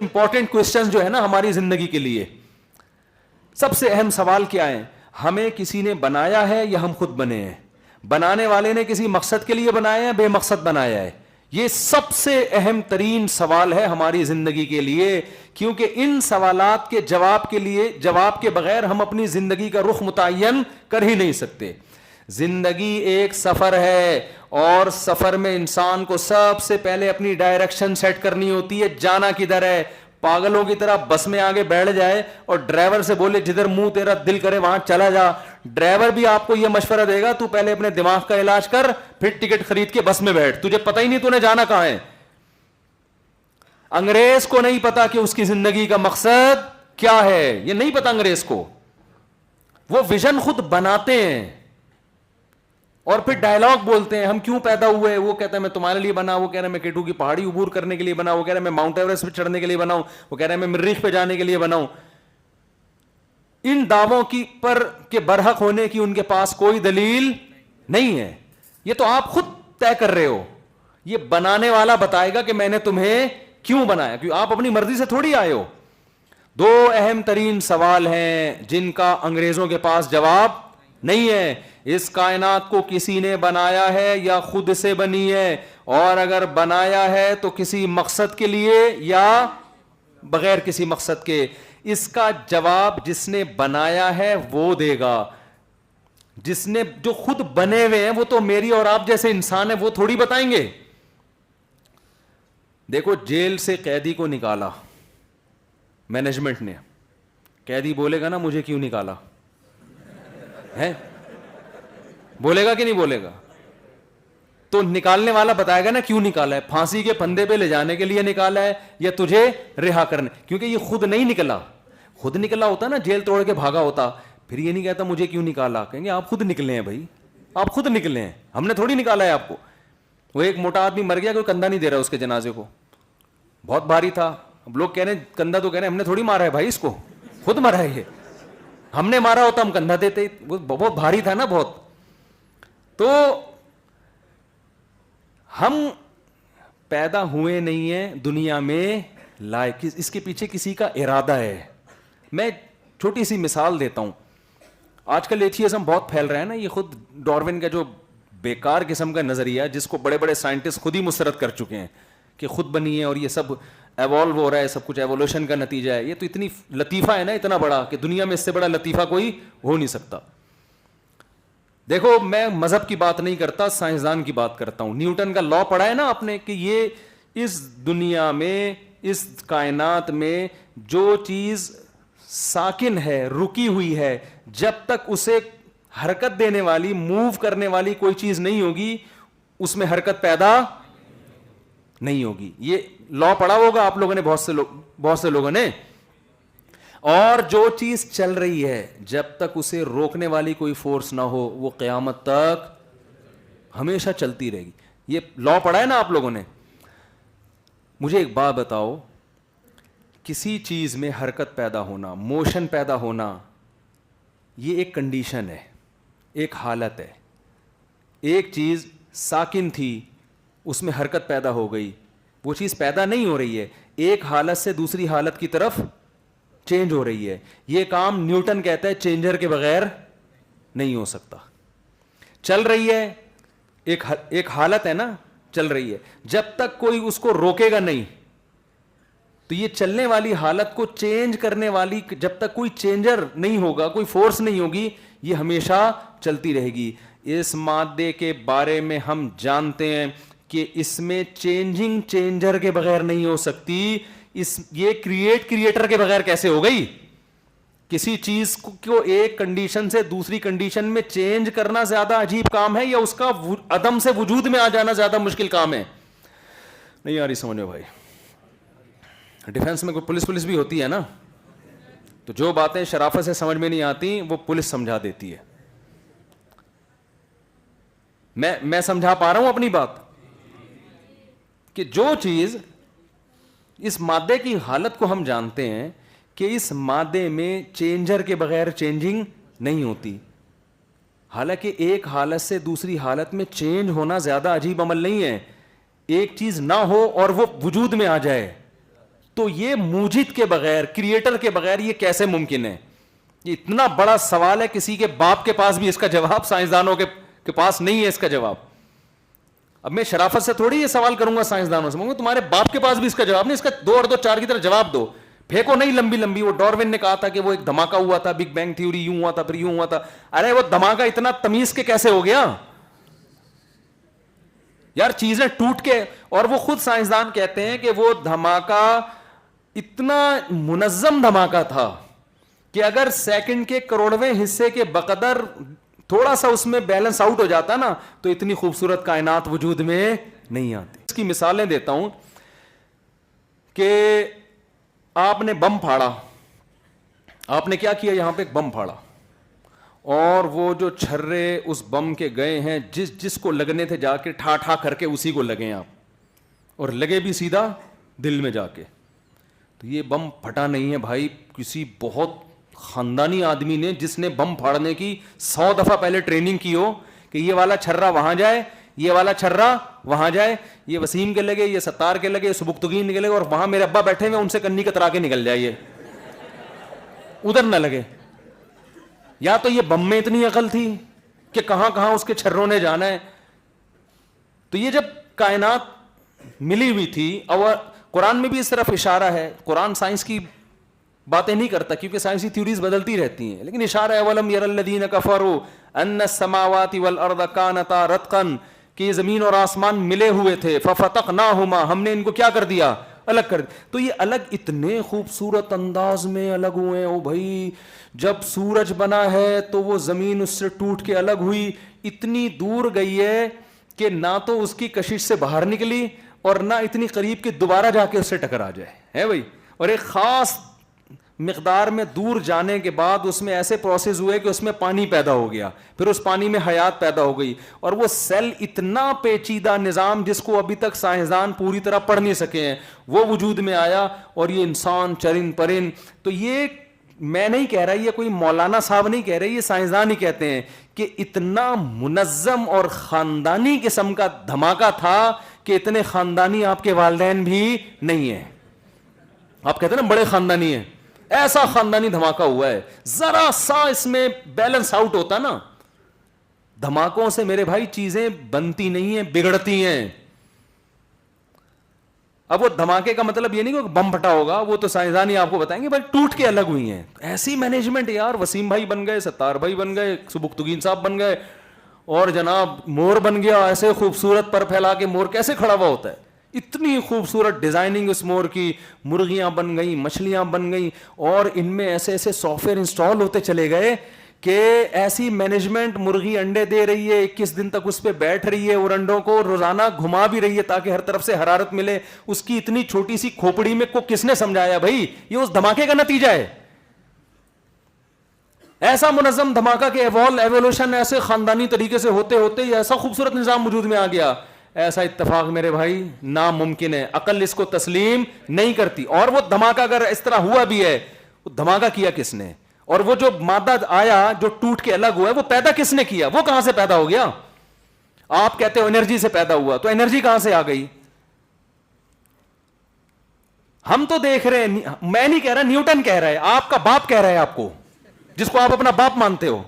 Important question جو ہے نا ہماری زندگی کے لیے، سب سے اہم سوال کیا ہے؟ ہمیں کسی نے بنایا ہے یا ہم خود بنے ہیں؟ بنانے والے نے کسی مقصد کے لیے بنایا ہے، بے مقصد بنایا ہے؟ یہ سب سے اہم ترین سوال ہے ہماری زندگی کے لیے، کیونکہ ان سوالات کے جواب کے بغیر ہم اپنی زندگی کا رخ متعین کر ہی نہیں سکتے۔ زندگی ایک سفر ہے، اور سفر میں انسان کو سب سے پہلے اپنی ڈائریکشن سیٹ کرنی ہوتی ہے، جانا کدھر ہے۔ پاگلوں کی طرح بس میں آگے بیٹھ جائے اور ڈرائیور سے بولے جدھر منہ تیرا دل کرے وہاں چلا جا، ڈرائیور بھی آپ کو یہ مشورہ دے گا تو پہلے اپنے دماغ کا علاج کر، پھر ٹکٹ خرید کے بس میں بیٹھ، تجھے پتہ ہی نہیں تو نے جانا کہاں ہے۔ انگریز کو نہیں پتا کہ اس کی زندگی کا مقصد کیا ہے، یہ نہیں پتا انگریز کو، وہ ویژن خود بناتے ہیں اور پھر ڈائلاگ بولتے ہیں ہم کیوں پیدا ہوئے۔ وہ کہتا ہے میں تمہارے لیے بنا، وہ کہہ رہا ہے میں کیٹو کی پہاڑی عبور کرنے کے لیے بنا، وہ کہہ رہا ہے میں ماؤنٹ ایوریسٹ پہ چڑھنے کے لیے بنا ہوں، وہ کہہ رہا ہے میں مریخ پہ جانے کے لیے بنا ہوں۔ ان دعووں کی پر کے برحق ہونے کی ان کے پاس کوئی دلیل نہیں ہے، یہ تو آپ خود طے کر رہے ہو۔ یہ بنانے والا بتائے گا کہ میں نے تمہیں کیوں بنایا، کیوں آپ اپنی مرضی سے تھوڑی آئے ہو۔ دو اہم ترین سوال ہیں جن کا انگریزوں کے پاس جواب نہیں ہے۔ اس کائنات کو کسی نے بنایا ہے یا خود سے بنی ہے، اور اگر بنایا ہے تو کسی مقصد کے لیے یا بغیر کسی مقصد کے۔ اس کا جواب جس نے بنایا ہے وہ دے گا، جو خود بنے ہوئے ہیں وہ تو میری اور آپ جیسے انسان ہیں، وہ تھوڑی بتائیں گے۔ دیکھو جیل سے قیدی کو نکالا مینجمنٹ نے، قیدی بولے گا نا مجھے کیوں نکالا ہے، بولے گا کہ نہیں بولے گا؟ تو نکالنے والا بتائے گا نا کیوں نکالا ہے، پھانسی کے پھندے پہ لے جانے کے لیے نکالا ہے یا تجھے رہا کرنے، کیونکہ یہ خود نہیں نکلا۔ خود نکلا ہوتا نا، جیل توڑ کے بھاگا ہوتا، پھر یہ نہیں کہتا مجھے کیوں نکالا، کہیں گے آپ خود نکلے ہیں بھائی، آپ خود نکلے ہیں، ہم نے تھوڑی نکالا ہے آپ کو۔ وہ ایک موٹا آدمی مر گیا، کوئی کندھا نہیں دے رہا اس کے جنازے کو، بہت بھاری تھا، اب لوگ کہہ رہے ہیں کندھا، تو کہہ رہے ہیں ہم نے تھوڑی مارا ہے بھائی، اس کو خود مرا ہے، یہ ہم نے مارا ہوتا ہم کندھا دیتے، وہ بہت بھاری تھا نا بہت۔ تو ہم پیدا ہوئے نہیں ہیں دنیا میں لائق، اس کے پیچھے کسی کا ارادہ ہے۔ میں چھوٹی سی مثال دیتا ہوں، آج کل ایتھیزم بہت پھیل رہا ہے نا، یہ خود ڈاروین کا جو بیکار قسم کا نظریہ ہے جس کو بڑے بڑے سائنٹسٹ خود ہی مسترد کر چکے ہیں کہ خود بنی ہے اور یہ سب ایوالو ہو رہا ہے، سب کچھ ایوولوشن کا نتیجہ ہے، یہ تو اتنی لطیفہ ہے نا، اتنا بڑا کہ دنیا میں اس سے بڑا لطیفہ کوئی ہو نہیں سکتا۔ دیکھو میں مذہب کی بات نہیں کرتا، سائنسدان کی بات کرتا ہوں۔ نیوٹن کا لا پڑھا ہے نا آپ نے کہ یہ اس دنیا میں، اس کائنات میں جو چیز ساکن ہے، رکی ہوئی ہے، جب تک اسے حرکت دینے والی، موو کرنے والی کوئی چیز نہیں ہوگی، اس میں حرکت پیدا نہیں ہوگی۔ یہ لا پڑھا ہوگا آپ لوگوں نے، بہت سے لوگوں نے۔ اور جو چیز چل رہی ہے جب تک اسے روکنے والی کوئی فورس نہ ہو، وہ قیامت تک ہمیشہ چلتی رہے گی۔ یہ لا پڑھا ہے نا آپ لوگوں نے۔ مجھے ایک بات بتاؤ، کسی چیز میں حرکت پیدا ہونا، موشن پیدا ہونا، یہ ایک کنڈیشن ہے، ایک حالت ہے۔ ایک چیز ساکن تھی، اس میں حرکت پیدا ہو گئی، وہ چیز پیدا نہیں ہو رہی ہے، ایک حالت سے دوسری حالت کی طرف چینج ہو رہی ہے۔ یہ کام نیوٹن کہتا ہے چینجر کے بغیر نہیں ہو سکتا۔ چل رہی ہے، ایک حالت ہے نا، چل رہی ہے، جب تک کوئی اس کو روکے گا نہیں، تو یہ چلنے والی حالت کو چینج کرنے والی جب تک کوئی چینجر نہیں ہوگا، کوئی فورس نہیں ہوگی، یہ ہمیشہ چلتی رہے گی۔ اس مادے کے بارے میں ہم جانتے ہیں کہ اس میں چینجنگ چینجر کے بغیر نہیں ہو سکتی، یہ کریٹر کے بغیر کیسے ہو گئی؟ کسی چیز کو ایک کنڈیشن سے دوسری کنڈیشن میں چینج کرنا زیادہ عجیب کام ہے یا اس کا عدم سے وجود میں آ جانا زیادہ مشکل کام ہے؟ نہیں آ رہی سمجھ میں بھائی؟ ڈیفنس میں کوئی پولیس بھی ہوتی ہے نا، تو جو باتیں شرافت سے سمجھ میں نہیں آتی وہ پولیس سمجھا دیتی ہے۔ میں سمجھا پا رہا ہوں اپنی بات کہ جو چیز اس مادے کی حالت کو ہم جانتے ہیں کہ اس مادے میں چینجر کے بغیر چینجنگ نہیں ہوتی، حالانکہ ایک حالت سے دوسری حالت میں چینج ہونا زیادہ عجیب عمل نہیں ہے۔ ایک چیز نہ ہو اور وہ وجود میں آ جائے تو یہ موجد کے بغیر, کریٹر کے بغیر یہ کیسے ممکن ہے؟ یہ اتنا بڑا سوال ہے, کسی کے باپ کے پاس بھی اس کا جواب, سائنسدانوں کے پاس نہیں ہے اس کا جواب. اب میں شرافت سے تھوڑی یہ سوال کروں گا سائنسدانوں سے, مگر تمہارے باپ کے پاس بھی اس کا جواب نہیں. اس کا 2 اور 2 4 کی طرح جواب دو, پھینکو نہیں لمبی لمبی. وہ ڈاروین نے کہا تھا کہ وہ ایک دھماکہ ہوا تھا, بگ بینگ تھیوری, یوں ہوا تھا پھر یوں ہوا تھا. ارے وہ دھماکہ اتنا تمیز کے کیسے ہو گیا یار, چیزیں ٹوٹ کے. اور وہ خود سائنسدان کہتے ہیں کہ وہ دھماکہ اتنا منظم دھماکہ تھا کہ اگر سیکنڈ کے کروڑویں حصے کے بقدر تھوڑا سا اس میں بیلنس آؤٹ ہو جاتا نا تو اتنی خوبصورت کائنات وجود میں نہیں آتی. اس کی مثالیں دیتا ہوں کہ آپ نے بم پھاڑا, آپ نے کیا کیا, یہاں پہ ایک بم پھاڑا, اور وہ جو چھرے اس بم کے گئے ہیں, جس کو لگنے تھے جا کے ٹھا ٹھا کر کے اسی کو لگے آپ, اور لگے بھی سیدھا دل میں جا کے. تو یہ بم پھٹا نہیں ہے بھائی, کسی بہت خاندانی آدمی نے, جس نے بم پھاڑنے کی 100 دفعہ پہلے ٹریننگ کی ہو کہ یہ والا چھرا وہاں جائے, یہ والا چھرا وہاں جائے, یہ وسیم کے لگے, یہ ستار کے لگے, سبکتگین کے لگے, اور وہاں میرے ابا بیٹھے ہوئے ان سے کنی کترا کے نکل جائے, یہ ادھر نہ لگے. یا تو یہ بم میں اتنی عقل تھی کہ کہاں کہاں اس کے چھروں نے جانا ہے. تو یہ جب کائنات ملی ہوئی تھی, اور قرآن میں بھی اس طرف اشارہ ہے, قرآن سائنس کی باتیں نہیں کرتا کیونکہ سائنسی تھیوریز بدلتی رہتی ہیں, لیکن اشارہ ہے وَلَمْ يَرَ الَّذِينَ كَفَرُوا أَنَّ السَّمَاوَاتِ وَالْأَرْضَ كَانَتَا رَتْقًا, کہ یہ زمین اور آسمان ملے ہوئے تھے, فَفَتَقْنَاهُمَا, ہم نے ان کو کیا کر دیا, الگ کر دیا. تو یہ الگ اتنے خوبصورت انداز میں الگ ہوئے ہیں. او بھائی, جب سورج بنا ہے تو وہ زمین اس سے ٹوٹ کے الگ ہوئی, اتنی دور گئی ہے کہ نہ تو اس کی کشش سے باہر نکلی اور نہ اتنی قریب کہ دوبارہ جا کے اس سے ٹکرا جائے, ہے بھائی. اور ایک خاص مقدار میں دور جانے کے بعد اس میں ایسے پروسیس ہوئے کہ اس میں پانی پیدا ہو گیا, پھر اس پانی میں حیات پیدا ہو گئی, اور وہ سیل اتنا پیچیدہ نظام جس کو ابھی تک سائنسدان پوری طرح پڑھ نہیں سکے ہیں, وہ وجود میں آیا. اور یہ انسان, چرند پرند, تو یہ میں نہیں کہہ رہا, یہ کوئی مولانا صاحب نہیں کہہ رہے, یہ سائنسدان ہی کہتے ہیں کہ اتنا منظم اور خاندانی قسم کا دھماکہ تھا کہ اتنے خاندانی آپ کے والدین بھی نہیں ہیں. آپ کہتے ہیں نا بڑے خاندانی ہیں, ایسا خاندانی دھماکہ ہوا ہے. ذرا سا اس میں بیلنس آؤٹ ہوتا نا, دھماکوں سے میرے بھائی چیزیں بنتی نہیں ہیں, بگڑتی ہیں. اب وہ دھماکے کا مطلب یہ نہیں کہ بم پھٹا ہوگا, وہ تو سائنسدان ہی آپ کو بتائیں گے, بھائی ٹوٹ کے الگ ہوئی ہیں. ایسی مینجمنٹ یار, وسیم بھائی بن گئے, ستار بھائی بن گئے, سبکتگین صاحب بن گئے, اور جناب مور بن گیا. ایسے خوبصورت پر پھیلا کے مور کیسے کھڑا ہوا ہوتا ہے, اتنی خوبصورت ڈیزائننگ اس مور کی, مرغیاں بن گئیں, مچھلیاں بن گئیں, اور ان میں ایسے ایسے سافٹ ویئر انسٹال ہوتے چلے گئے کہ ایسی مینجمنٹ, مرغی انڈے دے رہی ہے, 21 دن تک اس پہ بیٹھ رہی ہے, اور انڈوں کو روزانہ گھما بھی رہی ہے تاکہ ہر طرف سے حرارت ملے. اس کی اتنی چھوٹی سی کھوپڑی میں کو کس نے سمجھایا بھائی, یہ اس دھماکے کا نتیجہ ہے. ایسا منظم دھماکہ کہ ایوولوشن ایسے خاندانی طریقے سے ہوتے ہوتے یہ ایسا خوبصورت نظام وجود میں آ گیا. ایسا اتفاق میرے بھائی ناممکن ہے, عقل اس کو تسلیم نہیں کرتی. اور وہ دھماکہ اگر اس طرح ہوا بھی ہے, وہ دھماکہ کیا کس نے, اور وہ جو مادہ آیا جو ٹوٹ کے الگ ہوا ہے وہ پیدا کس نے کیا, وہ کہاں سے پیدا ہو گیا. آپ کہتے ہو انرجی سے پیدا ہوا, تو انرجی کہاں سے آ گئی. ہم تو دیکھ رہے ہیں, میں نہیں کہہ رہا, نیوٹن کہہ رہا ہے, آپ کا باپ کہہ رہا ہے آپ کو, جس کو آپ اپنا باپ مانتے ہو,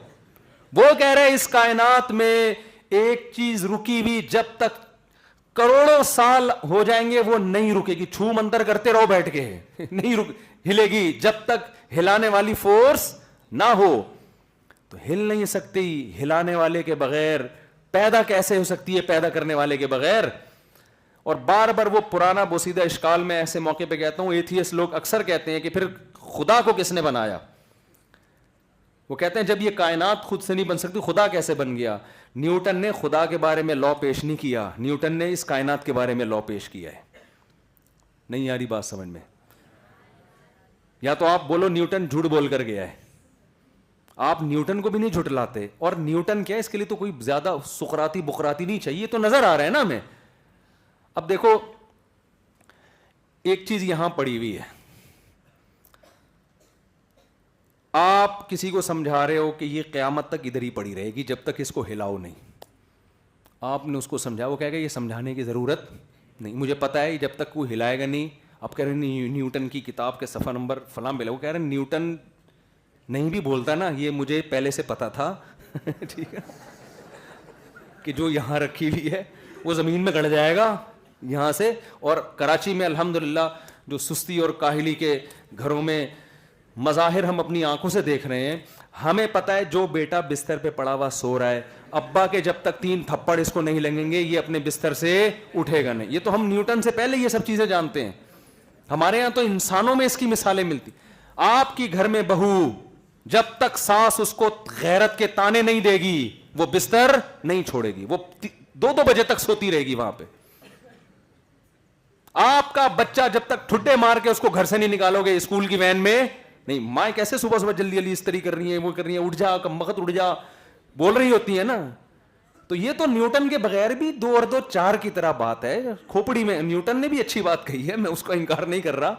وہ کہہ رہے ہیں اس کائنات میں ایک چیز رکی ہوئی جب تک کروڑوں سال ہو جائیں گے وہ نہیں رکے گی. چھو منتر کرتے رہو بیٹھ کے, نہیں ہلے گی جب تک ہلانے والی فورس نہ ہو. تو ہل نہیں سکتی ہلانے والے کے بغیر, پیدا کیسے ہو سکتی ہے پیدا کرنے والے کے بغیر. اور بار بار وہ پرانا بوسیدہ اشکال میں ایسے موقع پہ کہتا ہوں, ایتھیسٹ لوگ اکثر کہتے ہیں کہ پھر خدا کو کس نے بنایا. وہ کہتے ہیں جب یہ کائنات خود سے نہیں بن سکتی, خدا کیسے بن گیا. نیوٹن نے خدا کے بارے میں لا پیش نہیں کیا, نیوٹن نے اس کائنات کے بارے میں لا پیش کیا ہے. نہیں آ رہی بات سمجھ میں. یا تو آپ بولو نیوٹن جھوٹ بول کر گیا ہے, آپ نیوٹن کو بھی نہیں جھٹلاتے. اور نیوٹن کیا ہے, اس کے لیے تو کوئی زیادہ سقراتی بقراتی نہیں چاہیے, تو نظر آ رہا ہے نا ہمیں. اب دیکھو ایک چیز یہاں پڑی ہوئی ہے, آپ کسی کو سمجھا رہے ہو کہ یہ قیامت تک ادھر ہی پڑی رہے گی جب تک اس کو ہلاؤ نہیں. آپ نے اس کو سمجھا, وہ کہے گا یہ سمجھانے کی ضرورت نہیں, مجھے پتا ہے جب تک کوئی ہلائے گا نہیں آپ کہہ رہے ہیں نیوٹن کی کتاب کے صفحہ نمبر فلاں پہ، وہ کہہ رہے ہیں نیوٹن نہیں بھی بولتا نا، یہ مجھے پہلے سے پتا تھا ٹھیک ہے، کہ جو یہاں رکھی ہوئی ہے وہ زمین میں گڑ جائے گا یہاں سے. اور کراچی میں الحمدللہ جو سستی اور کاہلی کے گھروں میں مظاہر ہم اپنی آنکھوں سے دیکھ رہے ہیں، ہمیں پتہ ہے جو بیٹا بستر پہ پڑا ہوا سو رہا ہے، ابا کے جب تک 3 تھپڑ اس کو نہیں لگیں گے یہ اپنے بستر سے اٹھے گا نہیں. یہ تو ہم نیوٹن سے پہلے یہ سب چیزیں جانتے ہیں. ہمارے ہاں تو انسانوں میں اس کی مثالیں ملتی. آپ کی گھر میں بہو جب تک ساس اس کو غیرت کے تانے نہیں دے گی وہ بستر نہیں چھوڑے گی، وہ 2 بجے تک سوتی رہے گی وہاں پہ. آپ کا بچہ جب تک ٹھڈے مار کے اس کو گھر سے نہیں نکالو گے اسکول کی وین میں نہیں. مائیں کیسے صبح صبح جلدی جلدی استری کر رہی ہیں، وہ کر رہی ہیں، اٹھ جا کم وقت اٹھ جا بول رہی ہوتی ہیں نا. تو یہ تو نیوٹن کے بغیر بھی 2 اور 2 4 کی طرح بات ہے. کھوپڑی میں نیوٹن نے بھی اچھی بات کہی ہے، میں اس کا انکار نہیں کر رہا.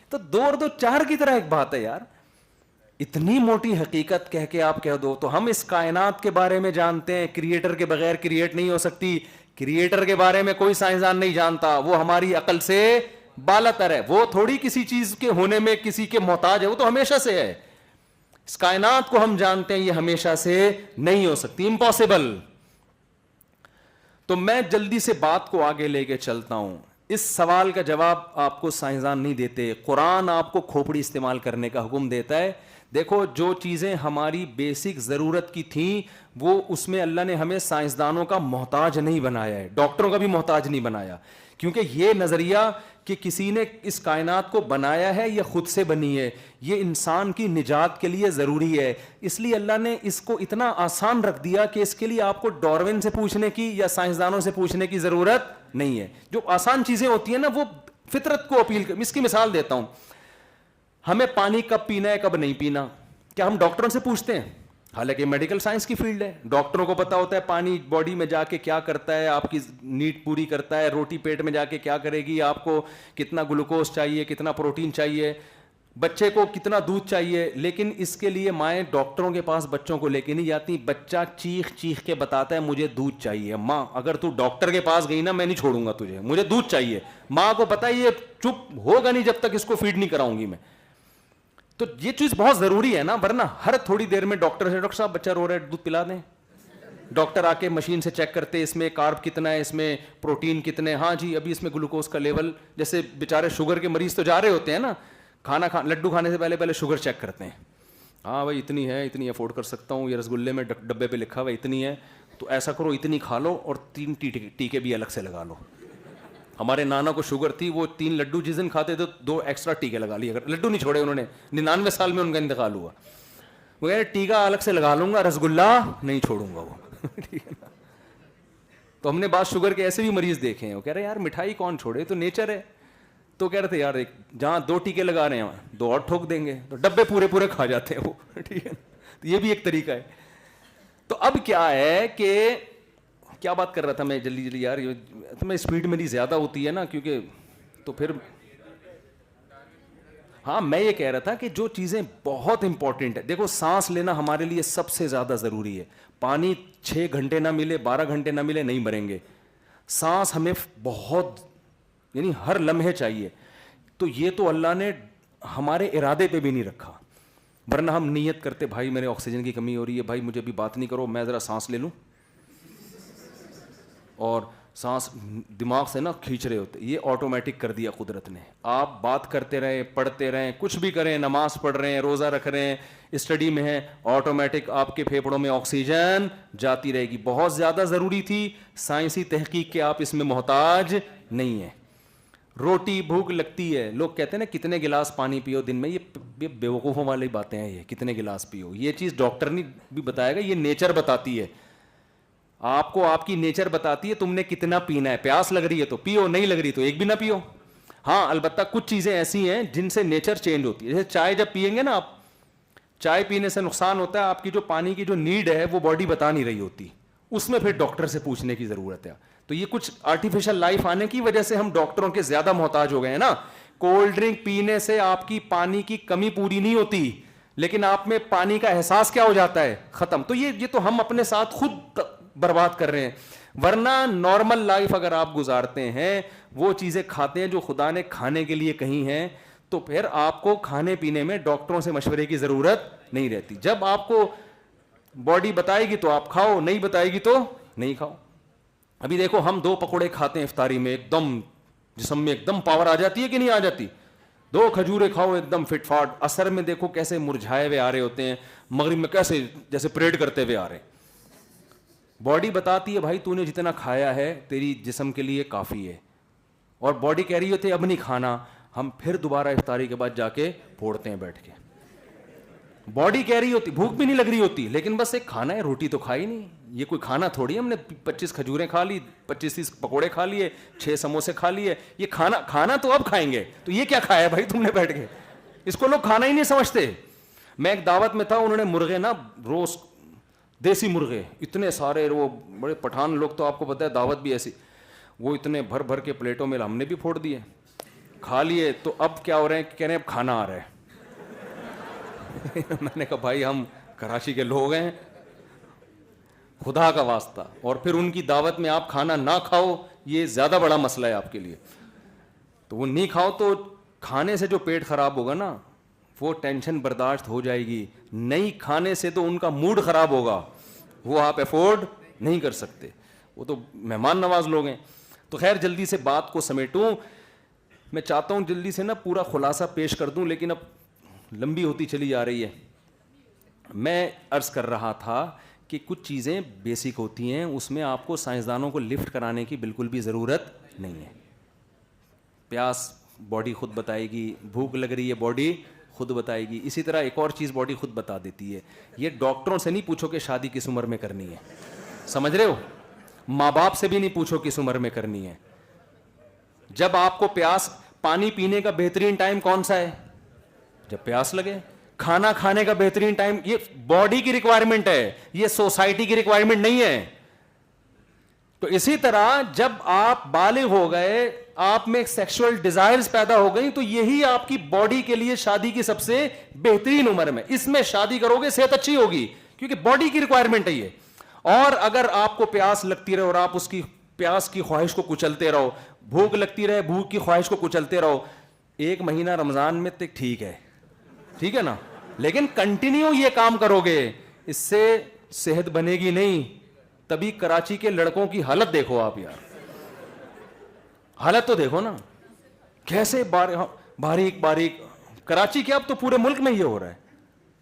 تو 2 اور 2 4 کی طرح ایک بات ہے یار. اتنی موٹی حقیقت کہہ کے آپ کہہ دو. تو ہم اس کائنات کے بارے میں جانتے ہیں، کریٹر کے بغیر کریٹ نہیں ہو سکتی. کریٹر کے بارے میں کوئی سائنسدان نہیں جانتا، وہ ہماری عقل سے بالاتر ہے. وہ تھوڑی کسی چیز کے ہونے میں کسی کے محتاج ہے، وہ تو ہمیشہ سے ہے. اس کائنات کو ہم جانتے ہیں، یہ ہمیشہ سے نہیں ہو سکتی، امپاسبل. تو میں جلدی سے بات کو آگے لے کے چلتا ہوں. اس سوال کا جواب آپ کو سائنسدان نہیں دیتے، قرآن آپ کو کھوپڑی استعمال کرنے کا حکم دیتا ہے. دیکھو جو چیزیں ہماری بیسک ضرورت کی تھیں وہ اس میں اللہ نے ہمیں سائنسدانوں کا محتاج نہیں بنایا ہے، ڈاکٹروں کا بھی محتاج نہیں بنایا. کیونکہ یہ نظریہ کہ کسی نے اس کائنات کو بنایا ہے یا خود سے بنی ہے، یہ انسان کی نجات کے لیے ضروری ہے. اس لیے اللہ نے اس کو اتنا آسان رکھ دیا کہ اس کے لیے آپ کو ڈاروین سے پوچھنے کی یا سائنسدانوں سے پوچھنے کی ضرورت نہیں ہے. جو آسان چیزیں ہوتی ہیں نا وہ فطرت کو اپیل کر. اس کی مثال دیتا ہوں، ہمیں پانی کب پینا ہے کب نہیں پینا، کیا ہم ڈاکٹروں سے پوچھتے ہیں؟ حالانکہ میڈیکل سائنس کی فیلڈ ہے، ڈاکٹروں کو پتا ہوتا ہے پانی باڈی میں جا کے کیا کرتا ہے، آپ کی نیڈ پوری کرتا ہے، روٹی پیٹ میں جا کے کیا کرے گی، آپ کو کتنا گلوکوز چاہیے، کتنا پروٹین چاہیے، بچے کو کتنا دودھ چاہیے. لیکن اس کے لیے مائیں ڈاکٹروں کے پاس بچوں کو لے کے نہیں جاتی. بچہ چیخ چیخ کے بتاتا ہے مجھے دودھ چاہیے. ماں اگر تو ڈاکٹر کے پاس گئی نا میں نہیں چھوڑوں گا تجھے، مجھے دودھ چاہیے. ماں کو پتا ہے یہ چپ ہوگا نہیں جب تک اس کو فیڈ نہیں کراؤں گی میں. تو یہ چیز بہت ضروری ہے نا، ورنہ ہر تھوڑی دیر میں ڈاکٹر سے ڈاکٹر صاحب بچہ رو رہا ہے دودھ پلا دیں. ڈاکٹر آ کے مشین سے چیک کرتے اس میں کارب کتنا ہے، اس میں پروٹین کتنے، ہاں جی ابھی اس میں گلوکوز کا لیول. جیسے بیچارے شوگر کے مریض تو جا رہے ہوتے ہیں نا لڈو کھانے سے پہلے شوگر چیک کرتے ہیں. ہاں بھائی اتنی ہے، اتنی افورڈ کر سکتا ہوں، یہ رسگلے میں ڈبے پہ لکھا ہوا اتنی ہے، تو ایسا کرو اتنی کھا لو اور 3 ٹیکے بھی الگ سے لگا لو. ہمارے نانا کو شوگر تھی، وہ 3 لڈو جس دن کھاتے تھے 2 ایکسٹرا ٹیکے لگا لیے. اگر لڈو نہیں چھوڑے انہوں نے، 99 سال میں ان کا انتقال ہوا. وہ کہہ رہے ٹیکا الگ سے لگا لوں گا، رسگلہ نہیں چھوڑوں گا وہ ٹھیک ہے نا. تو ہم نے بعض شوگر کے ایسے بھی مریض دیکھے ہیں، وہ کہہ رہے یار مٹھائی کون چھوڑے، تو نیچر ہے. تو کہہ رہے تھے یار جہاں 2 ٹیکے لگا رہے ہیں 2 اور ٹھوک دیں گے، تو ڈبے پورے کھا جاتے ہیں وہ ٹھیک ہے. تو یہ بھی ایک طریقہ ہے. تو اب کیا ہے کہ کیا بات کر رہا تھا میں جلدی یار، تو میں اسپیڈ میری زیادہ ہوتی ہے نا کیونکہ تو پھر ہاں میں یہ کہہ رہا تھا کہ جو چیزیں بہت امپورٹنٹ ہے، دیکھو سانس لینا ہمارے لیے سب سے زیادہ ضروری ہے. پانی 6 گھنٹے نہ ملے 12 گھنٹے نہ ملے نہیں مریں گے. سانس ہمیں بہت یعنی ہر لمحے چاہیے. تو یہ تو اللہ نے ہمارے ارادے پہ بھی نہیں رکھا، ورنہ ہم نیت کرتے بھائی میرے آکسیجن کی کمی ہو رہی ہے، بھائی مجھے ابھی بات نہیں کرو میں ذرا سانس لے لوں، اور سانس دماغ سے نا کھینچ رہے ہوتے. یہ آٹومیٹک کر دیا قدرت نے. آپ بات کرتے رہیں، پڑھتے رہیں، کچھ بھی کریں، نماز پڑھ رہے ہیں، روزہ رکھ رہے ہیں، اسٹڈی میں ہیں، آٹومیٹک آپ کے پھیپھڑوں میں آکسیجن جاتی رہے گی. بہت زیادہ ضروری تھی، سائنسی تحقیق کے آپ اس میں محتاج نہیں ہیں. روٹی بھوک لگتی ہے، لوگ کہتے ہیں نا کتنے گلاس پانی پیو دن میں، یہ بیوقوفوں والی باتیں ہیں. یہ کتنے گلاس پیو، یہ چیز ڈاکٹر نے بھی بتائے گا، یہ نیچر بتاتی ہے. آپ کو آپ کی نیچر بتاتی ہے تم نے کتنا پینا ہے. پیاس لگ رہی ہے تو پیو، نہیں لگ رہی تو ایک بھی نہ پیو. ہاں البتہ کچھ چیزیں ایسی ہیں جن سے نیچر چینج ہوتی ہے. جیسے چائے جب پئیں گے نا آپ، چائے پینے سے نقصان ہوتا ہے، آپ کی جو پانی کی جو نیڈ ہے وہ باڈی بتا نہیں رہی ہوتی، اس میں پھر ڈاکٹر سے پوچھنے کی ضرورت ہے. تو یہ کچھ آرٹیفیشل لائف آنے کی وجہ سے ہم ڈاکٹروں کے زیادہ محتاج ہو گئے ہیں نا. کولڈ ڈرنک پینے سے آپ کی پانی کی کمی پوری نہیں ہوتی، لیکن آپ میں پانی کا احساس کیا ہو جاتا ہے، ختم. تو یہ تو ہم اپنے ساتھ خود برباد کر رہے ہیں. ورنہ نارمل لائف اگر آپ گزارتے ہیں, وہ چیزیں کھاتے ہیں جو خدا نے کھانے کے لیے کہی ہیں, تو پھر آپ کو کھانے پینے میں ڈاکٹروں سے مشورے کی ضرورت نہیں رہتی. جب آپ کو باڈی بتائے گی تو آپ کھاؤ, نہیں بتائے گی تو نہیں کھاؤ. ابھی دیکھو ہم 2 پکوڑے کھاتے ہیں افطاری میں, ایک دم جسم میں ایک دم پاور آ جاتی ہے کہ نہیں آ جاتی؟ 2 کھجورے کھاؤ ایک دم فٹ فاٹ, اثر میں دیکھو کیسے مرجھائے ہوئے آ رہے ہوتے ہیں, مغرب میں کیسے جیسے پریڈ کرتے ہوئے آ رہے ہیں. باڈی بتاتی ہے بھائی تو نے جتنا کھایا ہے تیری جسم کے لیے کافی ہے, اور باڈی کہہ رہی ہوتی ہے اب نہیں کھانا, ہم پھر دوبارہ افطاری کے بعد جا کے پھوڑتے ہیں بیٹھ کے. باڈی کہہ رہی ہوتی, بھوک بھی نہیں لگ رہی ہوتی, لیکن بس ایک کھانا ہے, روٹی تو کھائی نہیں, یہ کوئی کھانا تھوڑی ہے ہم نے 25 کھجوریں کھا لی, 25-30 پکوڑے کھا لیے, 6 سموسے کھا لیے, یہ کھانا تو اب کھائیں گے, تو یہ کیا کھایا بھائی تم نے بیٹھ کے؟ اس کو لوگ کھانا ہی نہیں سمجھتے. میں ایک دعوت میں تھا, انہوں نے مرغے نا روسٹ, دیسی مرغے اتنے سارے, وہ بڑے پٹھان لوگ تو آپ کو پتہ ہے دعوت بھی ایسی, وہ اتنے بھر بھر کے پلیٹوں میں ہم نے بھی پھوڑ دیے, کھا لیے. تو اب کیا ہو رہے ہیں, کہہ رہے ہیں اب کھانا آ رہا ہے. میں نے کہا بھائی ہم کراچی کے لوگ ہیں, خدا کا واسطہ, اور پھر ان کی دعوت میں آپ کھانا نہ کھاؤ, یہ زیادہ بڑا مسئلہ ہے آپ کے لیے. تو وہ نہیں کھاؤ تو کھانے سے جو پیٹ خراب ہوگا نا وہ ٹینشن برداشت ہو جائے گی, نہیں کھانے سے تو ان کا موڈ خراب ہوگا, وہ آپ افورڈ نہیں کر سکتے, وہ تو مہمان نواز لوگ ہیں. تو خیر جلدی سے بات کو سمیٹوں, میں چاہتا ہوں جلدی سے نا پورا خلاصہ پیش کر دوں, لیکن اب لمبی ہوتی چلی جا رہی ہے. میں عرض کر رہا تھا کہ کچھ چیزیں بیسک ہوتی ہیں, اس میں آپ کو سائنسدانوں کو لفٹ کرانے کی بالکل بھی ضرورت نہیں ہے. پیاس باڈی خود بتائے گی, بھوک لگ رہی ہے باڈی خود بتائے گی. اسی طرح ایک اور چیز باڈی خود بتا دیتی ہے, یہ ڈاکٹروں سے نہیں پوچھو کہ شادی کس عمر میں کرنی ہے, سمجھ رہے ہو, ماں باپ سے بھی نہیں پوچھو کس عمر میں کرنی ہے. جب آپ کو پیاس, پانی پینے کا بہترین ٹائم کون سا ہے؟ جب پیاس لگے. کھانا کھانے کا بہترین ٹائم, یہ باڈی کی ریکوائرمنٹ ہے, یہ سوسائٹی کی ریکوائرمنٹ نہیں ہے. تو اسی طرح جب آپ بالغ ہو گئے, آپ میں سیکشول ڈیزائرز پیدا ہو گئی, تو یہی آپ کی باڈی کے لیے شادی کی سب سے بہترین عمر میں, اس میں شادی کرو گے صحت اچھی ہوگی, کیونکہ باڈی کی ریکوائرمنٹ ہے یہ. اور اگر آپ کو پیاس لگتی رہے اور آپ اس کی پیاس کی خواہش کو کچلتے رہو, بھوک لگتی رہے بھوک کی خواہش کو کچلتے رہو, 1 مہینہ رمضان میں تک ٹھیک ہے نا, لیکن کنٹینیو یہ کام کرو گے, اس سے صحت بنے گی نہیں. تبھی کراچی کے لڑکوں کی حالت دیکھو آپ یار, حالت تو دیکھو نا, کیسے باریک باریک. کراچی کیا اب تو پورے ملک میں یہ ہو رہا ہے,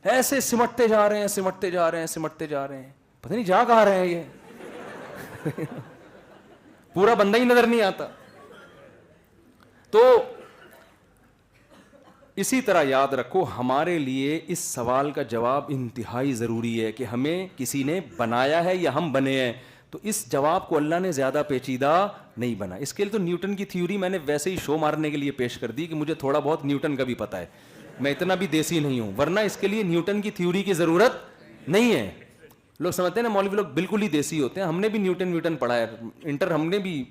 ایسے سمٹتے جا رہے ہیں, پتہ نہیں جا کہاں رہے ہیں یہ, پورا بندہ ہی نظر نہیں آتا. تو اسی طرح یاد رکھو, ہمارے لیے اس سوال کا جواب انتہائی ضروری ہے کہ ہمیں کسی نے بنایا ہے یا ہم بنے ہیں. تو اس جواب کو اللہ نے زیادہ پیچیدہ نہیں بنا. اس کے لیے تو نیوٹن کی تھیوری میں نے ویسے ہی شو مارنے کے لیے پیش کر دی کہ مجھے تھوڑا بہت نیوٹن کا بھی پتہ ہے, میں اتنا بھی دیسی نہیں ہوں, ورنہ اس کے لیے نیوٹن کی تھیوری کی ضرورت نہیں ہے. لوگ سمجھتے ہیں نا مولوی لوگ بالکل ہی دیسی ہوتے ہیں, ہم نے بھی نیوٹن پڑھا ہے, انٹر ہم نے بھی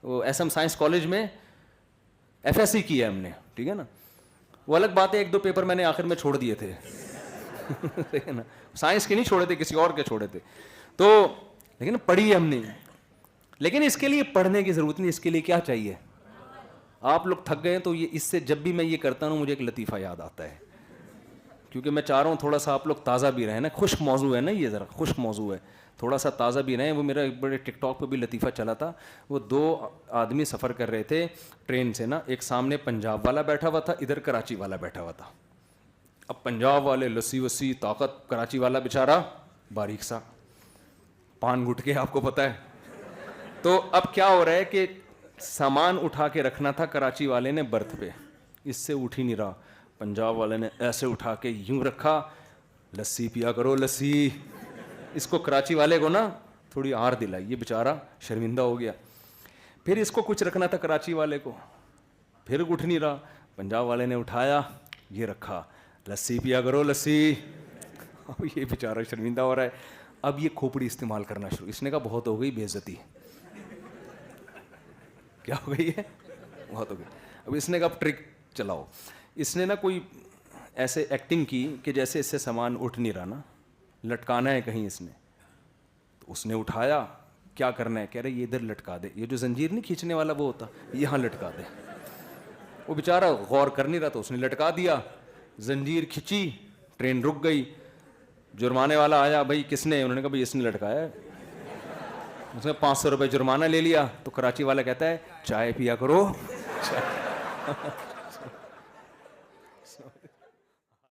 ایس ایم سائنس کالج میں FSC کی ہے ہم نے, ٹھیک ہے نا. وہ الگ بات ہے, 1-2 پیپر میں نے آخر میں چھوڑ دیے تھے, سائنس کے نہیں چھوڑے تھے, کسی اور کے چھوڑے تھے. تو لیکن پڑھی ہے ہم نے. لیکن اس کے لیے پڑھنے کی ضرورت نہیں, اس کے لیے کیا چاہیے؟ آپ لوگ تھک گئے تو یہ, اس سے جب بھی میں یہ کرتا ہوں مجھے ایک لطیفہ یاد آتا ہے, کیونکہ میں چاہ رہا ہوں تھوڑا سا آپ لوگ تازہ بھی رہیں نا. خشک موضوع ہے نا یہ, ذرا خشک موضوع ہے, تھوڑا سا تازہ بھی رہیں. وہ میرا ایک بڑے ٹک ٹاک پہ بھی لطیفہ چلا تھا. وہ 2 آدمی سفر کر رہے تھے ٹرین سے نا, ایک سامنے پنجاب والا بیٹھا ہوا تھا, ادھر کراچی والا بیٹھا ہوا تھا. اب پنجاب والے لسی وسی طاقت, کراچی والا بیچارہ باریک سا, پان گھٹ کے, آپ کو پتہ ہے. تو اب کیا ہو رہا ہے کہ سامان اٹھا کے رکھنا تھا کراچی والے نے برتھ پہ, اس سے اٹھ ہی نہیں رہا. پنجاب والے نے ایسے اٹھا کے یوں رکھا, لسی پیا کرو لسی. اس کو کراچی والے کو نا تھوڑی آر دلائی, یہ بیچارہ شرمندہ ہو گیا. پھر اس کو کچھ رکھنا تھا کراچی والے کو, پھر اٹھ نہیں رہا. پنجاب والے نے اٹھایا, یہ رکھا, لسی پیا کرو لسی. یہ بیچارہ شرمندہ ہو رہا ہے. اب یہ کھوپڑی استعمال کرنا شروع, اس نے کہا بہت ہو گئی بے عزتی. کیا ہو گئی ہے؟ بہت ہو گئی. اب اس نے کہا اب ٹرک چلاؤ. اس نے نا کوئی ایسے ایکٹنگ کی کہ جیسے اس سے سامان اٹھ نہیں رہا نا, لٹکانا ہے کہیں اس نے. تو اس نے اٹھایا, کیا کرنا ہے؟ کہہ رہے یہ ادھر لٹکا دے, یہ جو زنجیر نہیں کھینچنے والا وہ ہوتا, یہاں لٹکا دے. وہ بیچارہ غور کر نہیں رہا تو اس نے لٹکا دیا, زنجیر کھچی, ٹرین رک گئی. جرمانے والا آیا, بھائی کس نے؟ انہوں نے کہا بھائی اس نے لٹکایا ہے. اس نے 500 روپے جرمانہ لے لیا. تو کراچی والا کہتا ہے چائے پیا کرو.